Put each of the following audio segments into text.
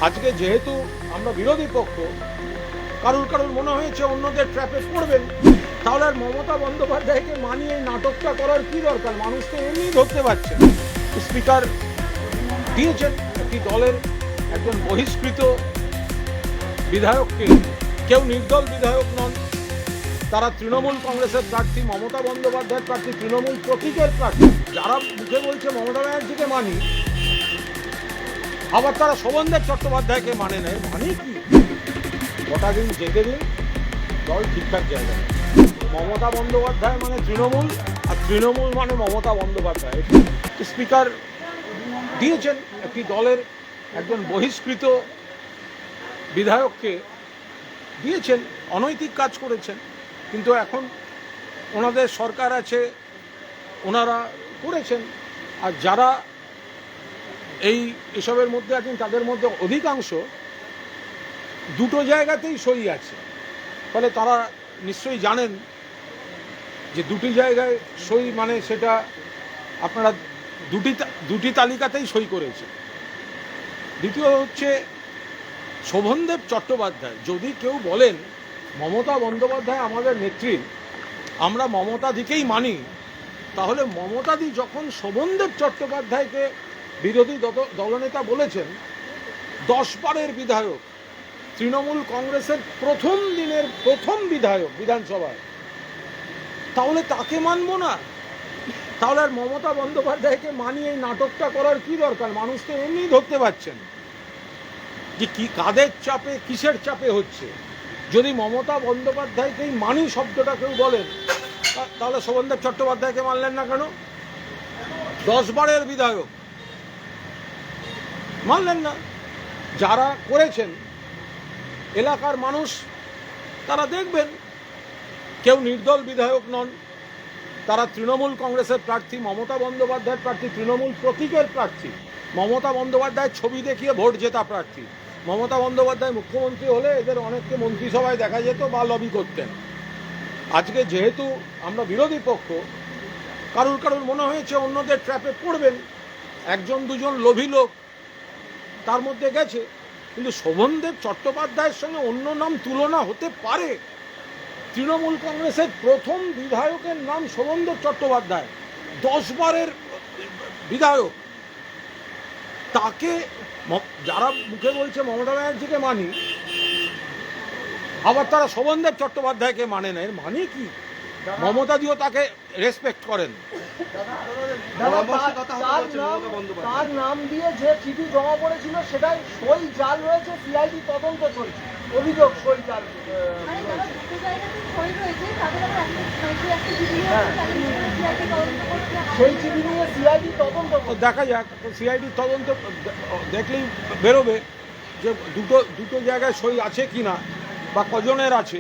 আজকে যেহেতু আমরা বিরোধী পক্ষ, কারুর মনে হয়েছে অন্যদের ট্র্যাপে পড়বেন, তাহলে আর মমতা বন্দ্যোপাধ্যায়কে মানিয়ে নাটকটা করার কি দরকার? মানুষ তো এমনি ধরতে পারছে। স্পিকার দিয়েছেন একটি দলের একজন বহিষ্কৃত বিধায়ককে, কেউ নির্দল বিধায়ক নন, তারা তৃণমূল কংগ্রেসের প্রার্থী, মমতা বন্দ্যোপাধ্যায়ের প্রার্থী, তৃণমূল প্রতীকের প্রার্থী। যারা মুখে বলছে মমতা ব্যানার্জিকে মানি, আবার তারা শোভনদেব চট্টোপাধ্যায়কে মানে নেয়, মানে কি? গোটা দিন যেতে দিন, দল ঠিকঠাক জায়গায়। মমতা বন্দ্যোপাধ্যায় মানে তৃণমূল, আর তৃণমূল মানে মমতা বন্দ্যোপাধ্যায়। স্পিকার দিয়েছেন একটি দলের একজন বহিষ্কৃত বিধায়ককে, দিয়েছেন, অনৈতিক কাজ করেছেন, কিন্তু এখন ওনাদের সরকার আছে, ওনারা করেছেন। আর যারা এসবের মধ্যে আছেন তাদের মধ্যে অধিকাংশ দুটো জায়গাতেই সই আছে, ফলে তারা নিশ্চয়ই জানেন যে দুটি জায়গায় সই মানে সেটা আপনারা দুটি তালিকাতেই সই করেছে। দ্বিতীয় হচ্ছে শোভনদেব চট্টোপাধ্যায়। যদি কেউ বলেন মমতা বন্দ্যোপাধ্যায় আমাদের নেত্রী, আমরা মমতাদিকেই মানি, তাহলে মমতাদি যখন শোভনদেব চট্টোপাধ্যায়কে বিরোধী দলনেতা বলেছেন, 10 বারের বিধায়ক, তৃণমূল কংগ্রেসের প্রথম দিনের প্রথম বিধায়ক বিধানসভায়, তাহলে তাকে মানব না? তাহলে আর মমতা বন্দ্যোপাধ্যায়কে মানিয়ে এই নাটকটা করার কি দরকার? মানুষ তো এমনি ধরতে পারছেন যে কি কাদের চাপে, কিসের চাপে হচ্ছে। যদি মমতা বন্দ্যোপাধ্যায়কেই মানি শব্দটা কেউ বলেন, তাহলে শোভনদেব চট্টোপাধ্যায়কে মানলেন না কেন? 10 বারের বিধায়ক মানলেন না। যারা করেছেন এলাকার মানুষ তারা দেখবেন, কেউ নির্দল বিধায়ক নন, তারা তৃণমূল কংগ্রেসের প্রার্থী, মমতা বন্দ্যোপাধ্যায়ের প্রার্থী, তৃণমূল প্রতীকের প্রার্থী, মমতা বন্দ্যোপাধ্যায়ের ছবি দেখিয়ে ভোট জেতা প্রার্থী। মমতা বন্দ্যোপাধ্যায় মুখ্যমন্ত্রী হলে এদের অনেককে মন্ত্রিসভায় দেখা যেত বা লবি করতেন। আজকে যেহেতু আমরা বিরোধী পক্ষ, কারুর মনে হয়েছে অন্যদের ট্র্যাপে পড়বেন, একজন দুজন লোভী লোক তার মধ্যে গেছে, কিন্তু শোভনদেব চট্টোপাধ্যায়ের সঙ্গে অন্য নাম তুলনা হতে পারে? তৃণমূল কংগ্রেসের প্রথম বিধায়কের নাম শোভনদেব চট্টোপাধ্যায়, 10 বারের বিধায়ক। তাকে যারা মুখে বলছে মমতা ব্যানার্জিকে মানি, আবার তারা শোভনদেব চট্টোপাধ্যায়কে মানে নেয়, মানে কি? মমতা দিও তাকে রেসপেক্ট করেন। তার নাম দিয়ে যে চিঠি জমা পড়েছিল সেটাই সই জাল রয়েছে, সিআইডি তদন্ত চলছে, অভিযোগ সই জাল। সেই চিঠি নিয়ে সিআইডি তদন্ত, দেখা যাক, সিআইডি তদন্ত দেখলেই বেরোবে যে দুটো জায়গায় সই আছে কিনা বা কজনের আছে,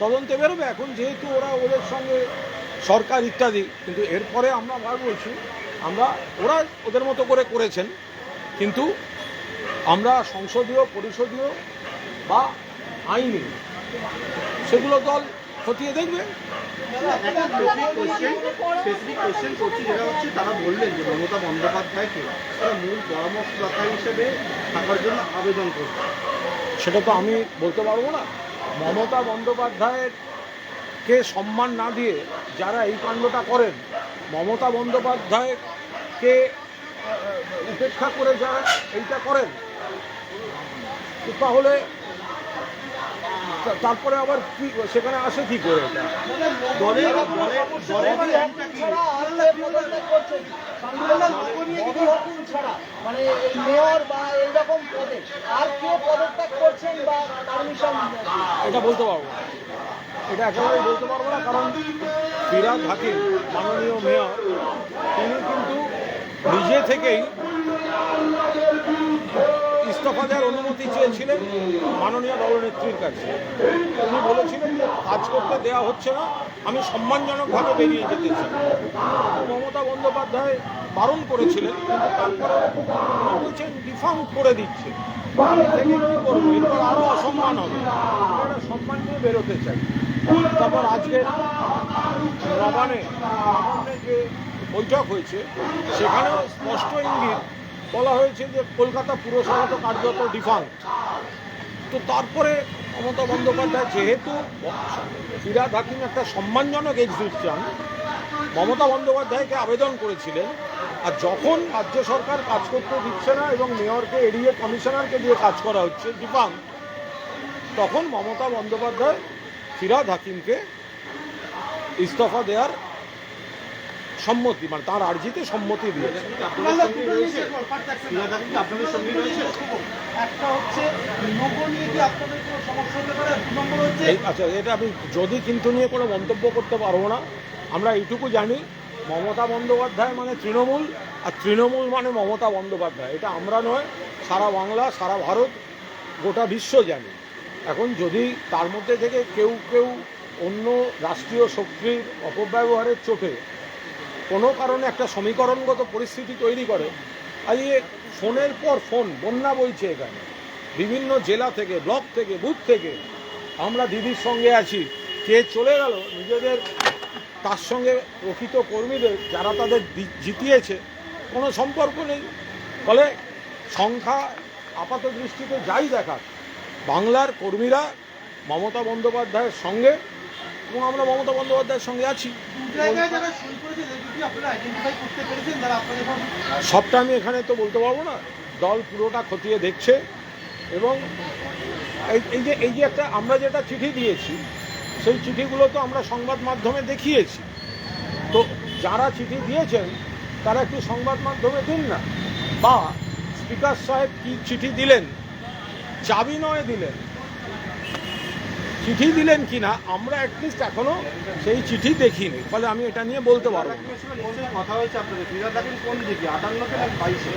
তদন্তে বেরোবে। এখন যেহেতু ওদের সঙ্গে সরকার ইত্যাদি, কিন্তু এরপরে আমরা বলছি, ওরা ওদের মতো করে করেছেন, কিন্তু আমরা সংসদীয়, পরিষদীয় বা আইনি সেগুলো দল খতিয়ে দেখবে। তারা বললেন যে মমতা বন্দ্যোপাধ্যায়কে তারা মূল পরামর্শদাতা হিসেবে থাকার জন্য আবেদন করবে। সেটা তো আমি বলতে পারবো না। মমতা বন্দ্যোপাধ্যায়কে সম্মান না দিয়ে যারা এই কাণ্ডটা করেন, মমতা বন্দ্যোপাধ্যায়কে উপেক্ষা করে যারা এইটা করেন, তাহলে তারপরে আবার কি সেখানে আসে কি করে? এটা মানে মেয়র বা এইরকম পদে আর কে পদত্যাগ করছেন বা পারমিশন, এটা বলতে পারবো না, এটা একেবারেই বলতে পারবো না। কারণ ফিরহাদ হাকিম, মাননীয় মেয়র, তিনি কিন্তু নিজে থেকেই ইস্তফা দেওয়ার অনুমতি চেয়েছিলেন মাননীয় দলনেত্রীর কাছে। তিনি বলেছিলেন যে কাজ করতে দেওয়া হচ্ছে না, আমি সম্মানজনকভাবে বেরিয়ে যেতে চাই। মমতা বন্দ্যোপাধ্যায় বারণ করেছিলেন, কিন্তু তারপরে বলছেন ডিফাউন্ড করে দিচ্ছে। থেকে কী করবো? এরপর আরও অসম্মান হবে, আমরা সম্মান নিয়ে বেরোতে চাই। তারপর আজকে নবান্নে যে বৈঠক হয়েছে, সেখানেও স্পষ্ট ইঙ্গিত বলা হয়েছে যে কলকাতা পুরসভা তো কার্যত ডিফাঙ্ক্ট। তো তারপরে মমতা বন্দ্যোপাধ্যায় যেহেতু ফিরহাদ হাকিম একটা সম্মানজনক এক্সিট চান, মমতা বন্দ্যোপাধ্যায়কে আবেদন করেছিলেন। আর যখন রাজ্য সরকার কাজ করতে দিচ্ছে না এবং মেয়রকে এড়িয়ে কমিশনারকে দিয়ে কাজ করা হচ্ছে ডিফাঙ্ক্ট, তখন মমতা বন্দ্যোপাধ্যায় ফিরহাদ হাকিমকে ইস্তফা দেওয়ার সম্মতি, মানে তার আর্জিতে সম্মতি দিয়েছে। একটা হচ্ছে লোগো নিয়ে কি আপনাদের কোনো সমস্যা হতে পারে, 2 নম্বর হচ্ছে আচ্ছা, এটা আমি যদি কিন্তু নিয়ে কোনো মন্তব্য করতে পারবো না। আমরা এইটুকু জানি মমতা বন্দ্যোপাধ্যায় মানে তৃণমূল, আর তৃণমূল মানে মমতা বন্দ্যোপাধ্যায়। এটা আমরা নয়, সারা বাংলা, সারা ভারত, গোটা বিশ্ব জানি। এখন যদি তার মধ্যে থেকে কেউ কেউ অন্য রাষ্ট্রীয় শক্তির অপব্যবহারের চোটে কোনো কারণে একটা সমীকরণগত পরিস্থিতি তৈরি করে, আজকে ফোনের পর ফোন বন্যা বইছে এখানে, বিভিন্ন জেলা থেকে, ব্লক থেকে, বুথ থেকে আমরা দিদির সঙ্গে আছি। কে চলে গেল নিজেদের, তার সঙ্গে প্রকৃত কর্মীদের যারা তাদের জিতিয়েছে কোনো সম্পর্ক নেই। ফলে সংখ্যা আপাত দৃষ্টিতে যাই দেখাক, বাংলার কর্মীরা মমতা বন্দ্যোপাধ্যায়ের সঙ্গে, এবং আমরা মমতা বন্দ্যোপাধ্যায়ের সঙ্গে আছি। সবটা আমি এখানে তো বলতে পারবো না, দল পুরোটা খতিয়ে দেখছে। এবং এই যে একটা আমরা যেটা চিঠি দিয়েছি, সেই চিঠিগুলো তো আমরা সংবাদ মাধ্যমে দেখিয়েছি। তো যারা চিঠি দিয়েছেন তারা একটু সংবাদ মাধ্যমে দিন না, বা স্পিকার সাহেব কি চিঠি দিলেন, চাবি নয় দিলেন, চিঠি দিলেন কিনা আমরা অ্যাটলিস্ট এখনো সেই চিঠি দেখিনি। ফলে আমি এটা নিয়ে বলতে পারবো না। কথা হয়েছে আপনাদের ফিরহাদ হাকিম কোন দিকে, 58তে না 22-এ?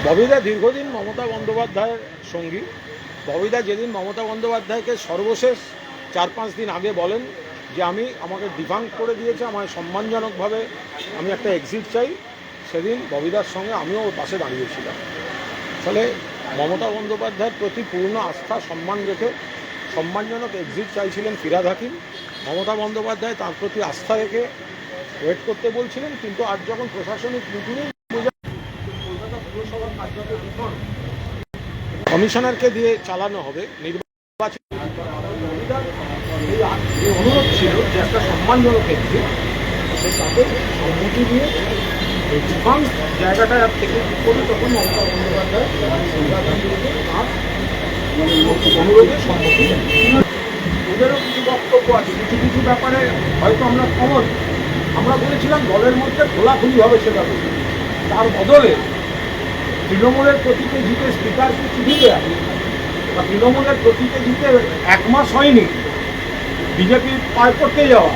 ববিদা দীর্ঘদিন মমতা বন্দ্যোপাধ্যায়ের সঙ্গী। ববিদা যেদিন মমতা বন্দ্যোপাধ্যায়কে সর্বশেষ 4-5 দিন আগে বলেন যে আমাকে ডিফাঙ্ক করে দিয়েছে, আমায় সম্মানজনকভাবে আমি একটা এক্সিট চাই, সেদিন ববিদার সঙ্গে আমিও ওর পাশে দাঁড়িয়েছিলাম। ফলে মমতা বন্দ্যোপাধ্যায়ের প্রতি পূর্ণ আস্থা সম্মান রেখে সম্মানজনক এক্সিট চাইছিলেন ফিরহাদ হাকিম। মমতা বন্দ্যোপাধ্যায় তার প্রতি আস্থা রেখে ওয়েট করতে বলছিলেন। কিন্তু আজ যখন প্রশাসনিক মিটিংয়ে কলকাতা পুরসভার কার্যত ডিফাঙ্ক্ট, কমিশনারকে দিয়ে চালানো হবে নির্বাচন, এই অনুরোধ ছিল যে একটা সম্মানজনক এক্সিট, সে তাদের সম্মতি দিয়ে এই ডিফাঙ্ক্ট জায়গাটা থেকে করে তখন মমতা বন্দ্যোপাধ্যায় অনুরোধের সম্মতি। ওদেরও কিছু বক্তব্য আছে, কিছু কিছু ব্যাপারে হয়তো আমরা বলেছিলাম দলের মধ্যে খোলাখুলিভাবে সেটা করি। তার বদলে তৃণমূলের প্রতীকে জিতে স্পিকারকে চিঠি দেয়া, বা তৃণমূলের প্রতীকে জিতে 1 মাস হয়নি বিজেপির পার করতে যাওয়া,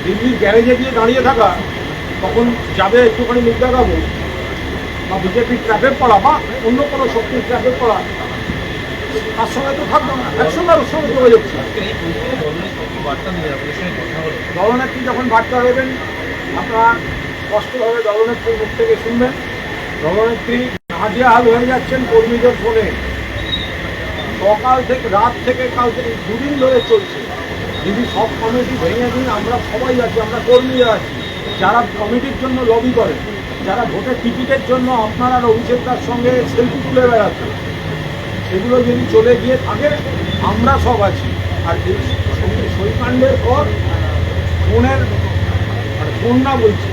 দিল্লির গ্যারেজে গিয়ে দাঁড়িয়ে থাকা, তখন যাবে একটুখানি মুখ দেখাবো, বা বিজেপির ট্র্যাপে পড়া, বা অন্য কোনো শক্তির ট্র্যাপে পড়া, তার সঙ্গে তো থাকবো না। একসঙ্গে ওর সঙ্গে যোগাযোগ ছিল। দলনেত্রী যখন বার্তা দেবেন আপনারা স্পষ্টভাবে দলনেত্রীর মুখ থেকে শুনবেন। দলনেত্রী নাজেহাল হয়ে যাচ্ছেন কর্মীদের ফোনে, সকাল থেকে রাত থেকে কাল থেকে 2 দিন ধরে চলছে। দিদি সব কমিটি ভেঙে দিন, আমরা সবাই আছি, আমরা কর্মীরা আছি, যারা কমিটির জন্য লবি করেন, যারা ভোটের টিকিটের জন্য আপনারা অভিষেকটার সঙ্গে সেলফি তুলে বেড়াচ্ছেন, সেগুলো যদি চলে গিয়ে থাকে আমরা সব আছি। আর এই সইকাণ্ডের পর ফোন না বলছি,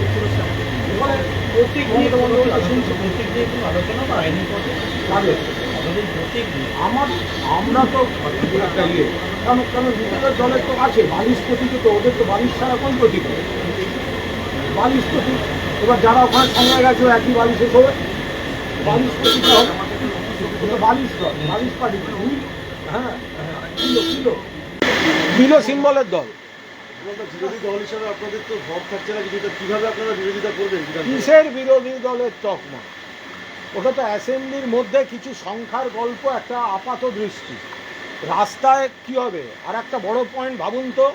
আমরা তো একটা কেন নিজেদের দলের তো আছে 22 প্রতীকে, তো ওদের তো 22 ছাড়া কোন প্রতীক, 22 প্রতীক। এবার যারা ওখানে সঙ্গে গেছে একই 22-এ সবে 22 প্রতীকে হবে, 22 পার্টি। হ্যাঁ, কিলো সিম্বলের দল। বিরোধী দল হিসাবে আপনাদের তো ভোট থাকছে না কিছু, তো কিভাবে আপনারা বিরোধিতা করবেন? কিসের বিরোধী দলের তকমা? ওটা তো অ্যাসেম্বলির মধ্যে কিছু সংখ্যার গল্প, একটা আপাত দৃষ্টি। রাস্তায় কি হবে? আর একটা বড় পয়েন্ট ভাবুন তো,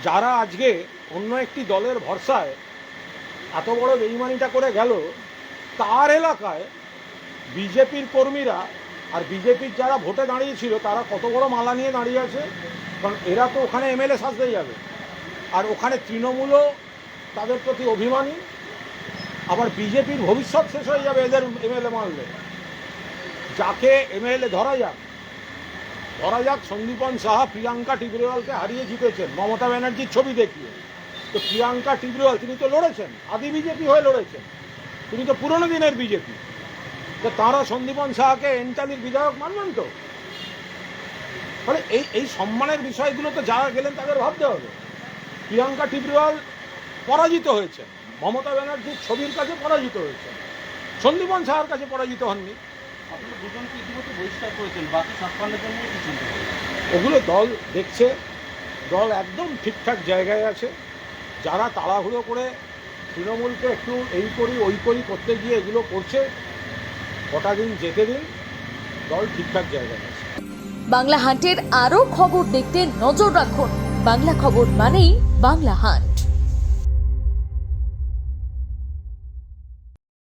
যারা আজকে অন্য একটি দলের ভরসায় এত বড় বেইমানিটা করে গেল, তার এলাকায় বিজেপির কর্মীরা আর বিজেপির যারা ভোটে দাঁড়িয়েছিল তারা কত বড় মালা নিয়ে দাঁড়িয়ে আছে। কারণ এরা তো ওখানে এমএলএ সাজতে যাবে, আর ওখানে তৃণমূলও তাদের প্রতি অভিমানী। আবার বিজেপির ভবিষ্যৎ শেষ হয়ে যাবে এদের এমএলএ মারলে। যাকে এমএলএ ধরা যাক সন্দীপন সাহা প্রিয়াঙ্কা টিবরিওয়ালকে হারিয়ে জিতেছেন মমতা ব্যানার্জির ছবি দেখিয়ে। তো প্রিয়াঙ্কা টিবরিওয়াল তিনি তো লড়েছেন, আদি বিজেপি হয়ে লড়েছেন, তিনি তো পুরনো দিনের বিজেপি। তো তাঁরা সন্দীপন সাহাকে এনটালির বিধায়ক মানবেন তো? ফলে এই সম্মানের বিষয়গুলো তো যারা গেলেন তাদের ভাবতে হবে। প্রিয়াঙ্কা টিবরিওয়াল পরাজিত হয়েছেন, মমতা ব্যানার্জির ছবির কাছে পরাজিত হয়েছেন, সন্দীপন সাহার কাছে পরাজিত হননি। আপনারা দুজনকে ইতিমধ্যে বহিষ্কার করেছেন, বাকি 56 জন নিয়ে কি চিন্তা করছেন? ওগুলো দল দেখছে, দল একদম ঠিকঠাক জায়গায় আছে। যারা তাড়াহুড়ো করে তৃণমূলকে একটু এই করি ওই করি করতে গিয়ে এগুলো করছে, কটা দিন যেতে দিন, দল ঠিকঠাক জায়গায় আছে। বাংলা হান্টের আরও খবর দেখতে নজর রাখুন। বাংলা খবর মানেই বাংলা হান্ট।